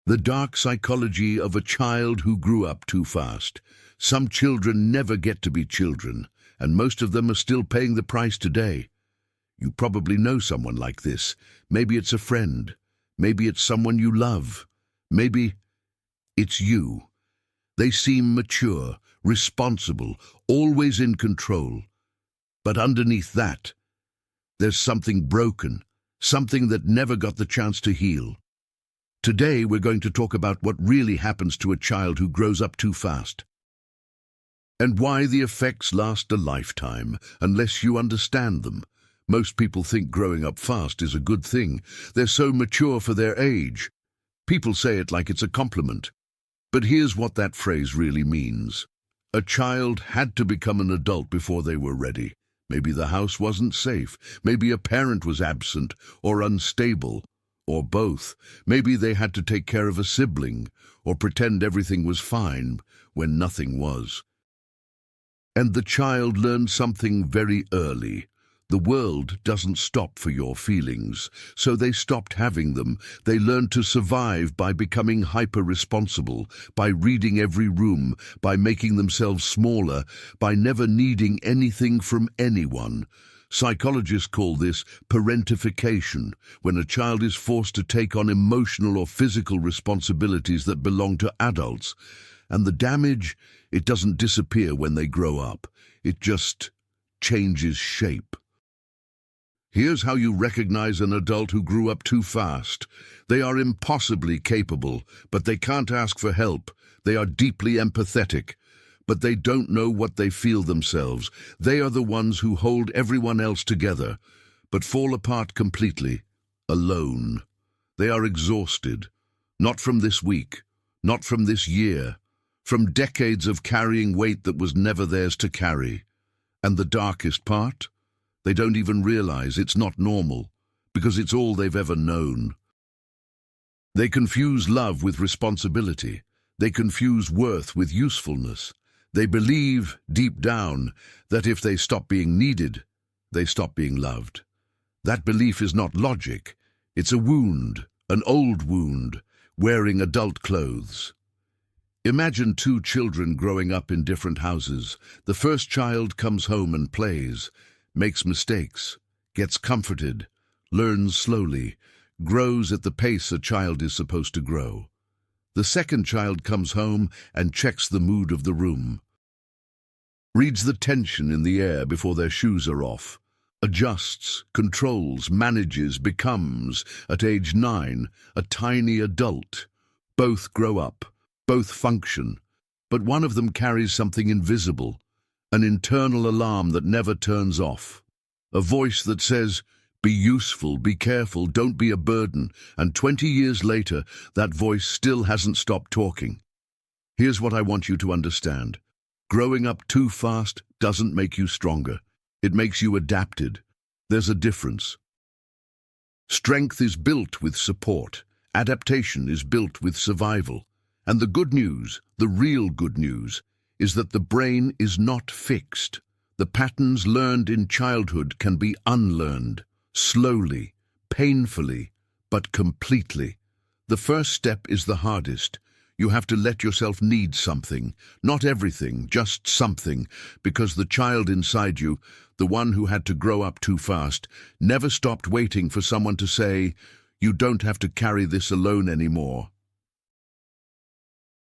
The dark psychology of a child who grew up too fast. Some children never get to be children, and most of them are still paying the price today. You probably know someone like this. Maybe it's a friend. Maybe it's someone you love. Maybe it's you. They seem mature, responsible, always in control. But underneath that, there's something broken, something that never got the chance to heal. Today, we're going to talk about what really happens to a child who grows up too fast, and why the effects last a lifetime unless you understand them. Most people think growing up fast is a good thing. They're so mature for their age. People say it like it's a compliment. But here's what that phrase really means. A child had to become an adult before they were ready. Maybe the house wasn't safe. Maybe a parent was absent or unstable, or both. Maybe they had to take care of a sibling or pretend everything was fine when nothing was. And the child learned something very early. The world doesn't stop for your feelings, so they stopped having them. They learned to survive by becoming hyper-responsible, by reading every room, by making themselves smaller, by never needing anything from anyone. Psychologists call this parentification, when a child is forced to take on emotional or physical responsibilities that belong to adults. And the damage, it doesn't disappear when they grow up. It just changes shape. Here's how you recognize an adult who grew up too fast. They are impossibly capable, but they can't ask for help. They are deeply empathetic, but they don't know what they feel themselves. They are the ones who hold everyone else together, but fall apart completely, alone. They are exhausted, not from this week, not from this year, from decades of carrying weight that was never theirs to carry. And the darkest part? They don't even realize it's not normal, because it's all they've ever known. They confuse love with responsibility. They confuse worth with usefulness. They believe, deep down, that if they stop being needed, they stop being loved. That belief is not logic. It's a wound, an old wound, wearing adult clothes. Imagine two children growing up in different houses. The first child comes home and plays, makes mistakes, gets comforted, learns slowly, grows at the pace a child is supposed to grow. The second child comes home and checks the mood of the room, reads the tension in the air before their shoes are off, adjusts, controls, manages, becomes, at age 9, a tiny adult. Both grow up, both function, but one of them carries something invisible, an internal alarm that never turns off. A voice that says, be useful, be careful, don't be a burden, and 20 years later, that voice still hasn't stopped talking. Here's what I want you to understand. Growing up too fast doesn't make you stronger. It makes you adapted. There's a difference. Strength is built with support. Adaptation is built with survival. And the good news, the real good news, is that the brain is not fixed. The patterns learned in childhood can be unlearned, slowly, painfully, but completely. The first step is the hardest. You have to let yourself need something, not everything, just something, because the child inside you, the one who had to grow up too fast, never stopped waiting for someone to say, you don't have to carry this alone anymore.